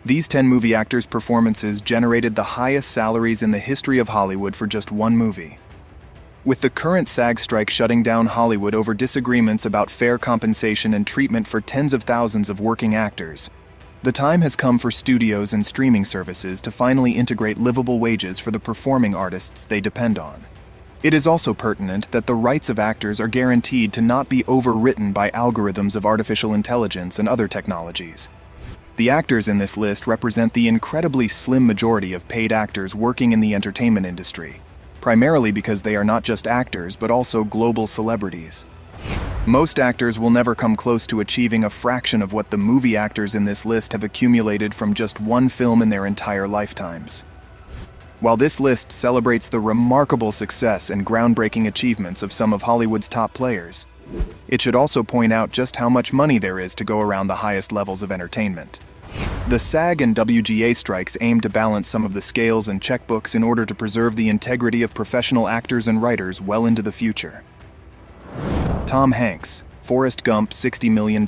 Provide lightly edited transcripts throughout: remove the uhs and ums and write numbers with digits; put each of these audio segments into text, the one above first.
These 10 movie actors' performances generated the highest salaries in the history of Hollywood for just one movie. With the current SAG strike shutting down Hollywood over disagreements about fair compensation and treatment for tens of thousands of working actors, the time has come for studios and streaming services to finally integrate livable wages for the performing artists they depend on. It is also pertinent that the rights of actors are guaranteed to not be overwritten by algorithms of artificial intelligence and other technologies. The actors in this list represent the incredibly slim majority of paid actors working in the entertainment industry, primarily because they are not just actors but also global celebrities. Most actors will never come close to achieving a fraction of what the movie actors in this list have accumulated from just one film in their entire lifetimes. While this list celebrates the remarkable success and groundbreaking achievements of some of Hollywood's top players, it should also point out just how much money there is to go around the highest levels of entertainment. The SAG and WGA strikes aim to balance some of the scales and checkbooks in order to preserve the integrity of professional actors and writers well into the future. Tom Hanks, Forrest Gump, $60 million.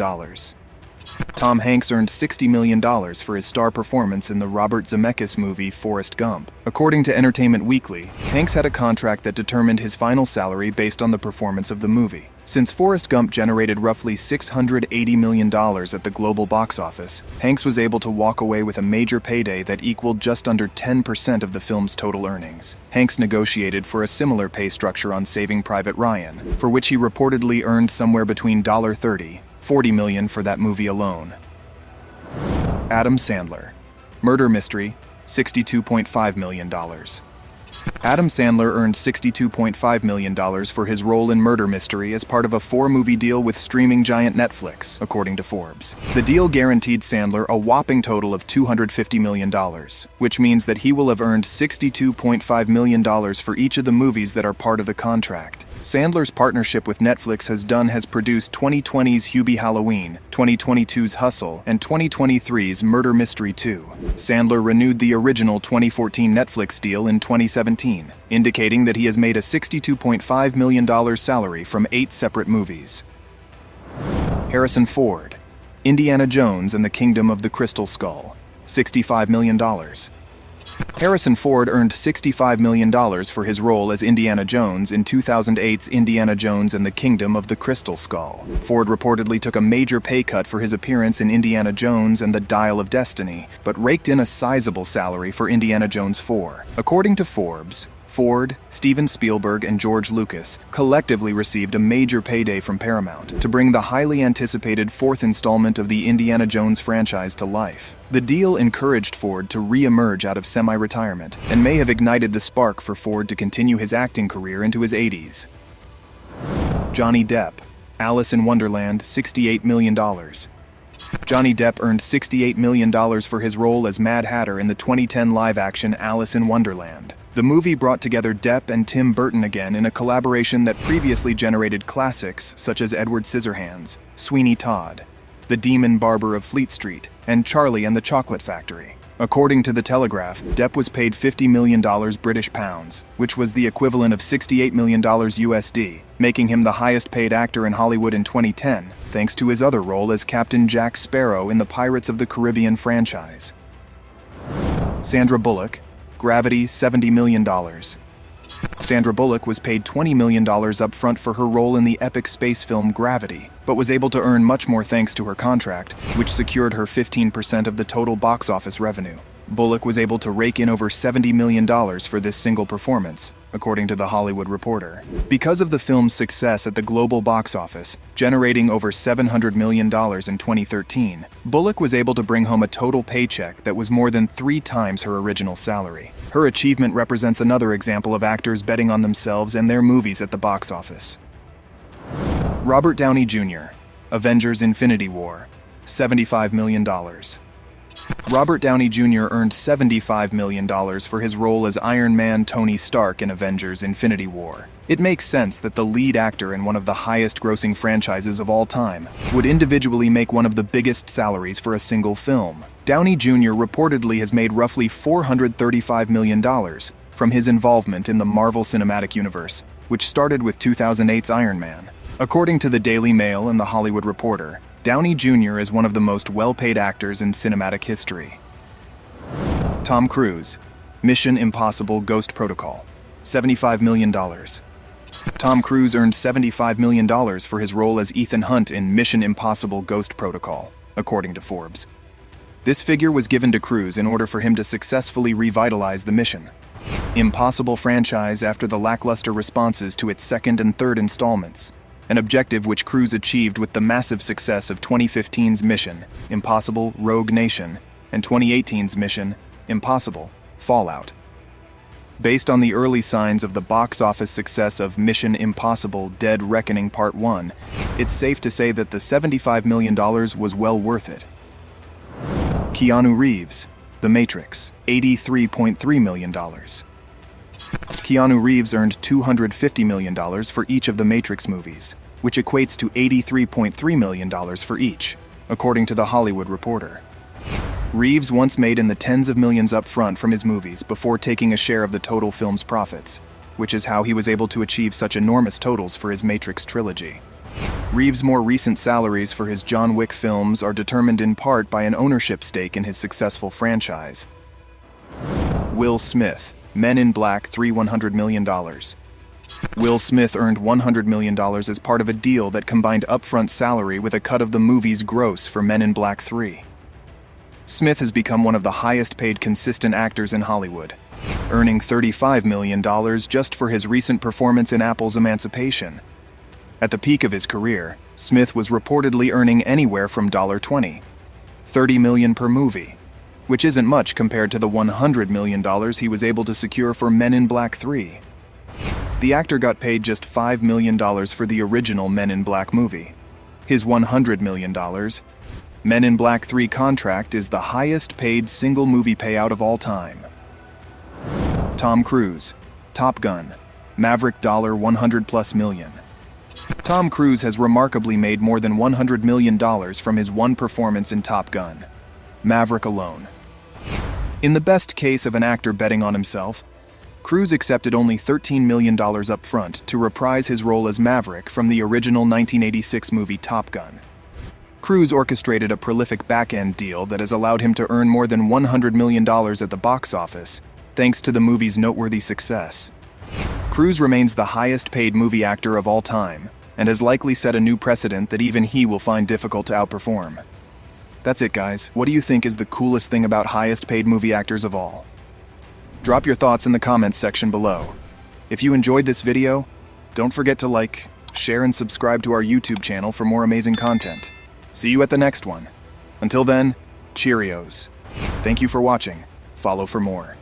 Tom Hanks earned $60 million for his star performance in the Robert Zemeckis movie Forrest Gump. According to Entertainment Weekly, Hanks had a contract that determined his final salary based on the performance of the movie. Since Forrest Gump generated roughly $680 million at the global box office, Hanks was able to walk away with a major payday that equaled just under 10% of the film's total earnings. Hanks negotiated for a similar pay structure on Saving Private Ryan, for which he reportedly earned somewhere between $30 $40 million for that movie alone. Adam Sandler, Murder Mystery, $62.5 million. Adam Sandler earned $62.5 million for his role in Murder Mystery as part of a 4-movie deal with streaming giant Netflix, according to Forbes. The deal guaranteed Sandler a whopping total of $250 million, which means that he will have earned $62.5 million for each of the movies that are part of the contract. Sandler's partnership with Netflix has produced 2020's Hubie Halloween, 2022's Hustle, and 2023's Murder Mystery 2. Sandler renewed the original 2014 Netflix deal in 2017, indicating that he has made a $62.5 million salary from 8 separate movies. Harrison Ford, Indiana Jones and the Kingdom of the Crystal Skull, $65 million. Harrison Ford earned $65 million for his role as Indiana Jones in 2008's Indiana Jones and the Kingdom of the Crystal Skull. Ford reportedly took a major pay cut for his appearance in Indiana Jones and the Dial of Destiny, but raked in a sizable salary for Indiana Jones 4. According to Forbes, Ford, Steven Spielberg, and George Lucas collectively received a major payday from Paramount to bring the highly anticipated 4th installment of the Indiana Jones franchise to life. The deal encouraged Ford to re-emerge out of semi-retirement and may have ignited the spark for Ford to continue his acting career into his 80s. Johnny Depp, Alice in Wonderland, $68 million. Johnny Depp earned $68 million for his role as Mad Hatter in the 2010 live-action Alice in Wonderland. The movie brought together Depp and Tim Burton again in a collaboration that previously generated classics such as Edward Scissorhands, Sweeney Todd, The Demon Barber of Fleet Street, and Charlie and the Chocolate Factory. According to The Telegraph, Depp was paid $50 million British pounds, which was the equivalent of $68 million USD, making him the highest-paid actor in Hollywood in 2010, thanks to his other role as Captain Jack Sparrow in the Pirates of the Caribbean franchise. Sandra Bullock, Gravity, $70 million. Sandra Bullock was paid $20 million up front for her role in the epic space film Gravity, but was able to earn much more thanks to her contract, which secured her 15% of the total box office revenue. Bullock was able to rake in over $70 million for this single performance, according to The Hollywood Reporter. Because of the film's success at the global box office, generating over $700 million in 2013, Bullock was able to bring home a total paycheck that was more than 3 times her original salary. Her achievement represents another example of actors betting on themselves and their movies at the box office. Robert Downey Jr., Avengers: Infinity War, $75 million. Robert Downey Jr. earned $75 million for his role as Iron Man Tony Stark in Avengers: Infinity War. It makes sense that the lead actor in one of the highest-grossing franchises of all time would individually make one of the biggest salaries for a single film. Downey Jr. reportedly has made roughly $435 million from his involvement in the Marvel Cinematic Universe, which started with 2008's Iron Man. According to the Daily Mail and The Hollywood Reporter, Downey Jr. is one of the most well-paid actors in cinematic history. Tom Cruise, Mission Impossible Ghost Protocol, $75 million. Tom Cruise earned $75 million for his role as Ethan Hunt in Mission Impossible Ghost Protocol, according to Forbes. This figure was given to Cruise in order for him to successfully revitalize the Mission Impossible franchise after the lackluster responses to its second and third installments, an objective which Cruise achieved with the massive success of 2015's Mission Impossible Rogue Nation and 2018's Mission Impossible Fallout. Based on the early signs of the box office success of Mission Impossible Dead Reckoning Part 1, it's safe to say that the $75 million was well worth it. Keanu Reeves, The Matrix, $83.3 million. Keanu Reeves earned $250 million for each of the Matrix movies, which equates to $83.3 million for each, according to The Hollywood Reporter. Reeves once made in the tens of millions up front from his movies before taking a share of the total film's profits, which is how he was able to achieve such enormous totals for his Matrix trilogy. Reeves' more recent salaries for his John Wick films are determined in part by an ownership stake in his successful franchise. Will Smith, Men in Black 3 $100 million. Will Smith earned $100 million as part of a deal that combined upfront salary with a cut of the movie's gross for Men in Black 3. Smith has become one of the highest-paid consistent actors in Hollywood, earning $35 million just for his recent performance in Apple's Emancipation. At the peak of his career, Smith was reportedly earning anywhere from $30 million per movie, which isn't much compared to the $100 million he was able to secure for Men in Black 3. The actor got paid just $5 million for the original Men in Black movie. His $100 million Men in Black 3 contract is the highest-paid single movie payout of all time. Tom Cruise, Top Gun, Maverick $100+ million. Tom Cruise has remarkably made more than $100 million from his one performance in Top Gun, Maverick alone. In the best case of an actor betting on himself, Cruise accepted only $13 million up front to reprise his role as Maverick from the original 1986 movie Top Gun. Cruise orchestrated a prolific back-end deal that has allowed him to earn more than $100 million at the box office, thanks to the movie's noteworthy success. Cruise remains the highest-paid movie actor of all time, and has likely set a new precedent that even he will find difficult to outperform. That's it, guys. What do you think is the coolest thing about highest-paid movie actors of all? Drop your thoughts in the comments section below. If you enjoyed this video, don't forget to like, share, and subscribe to our YouTube channel for more amazing content. See you at the next one. Until then, Cheerios. Thank you for watching. Follow for more.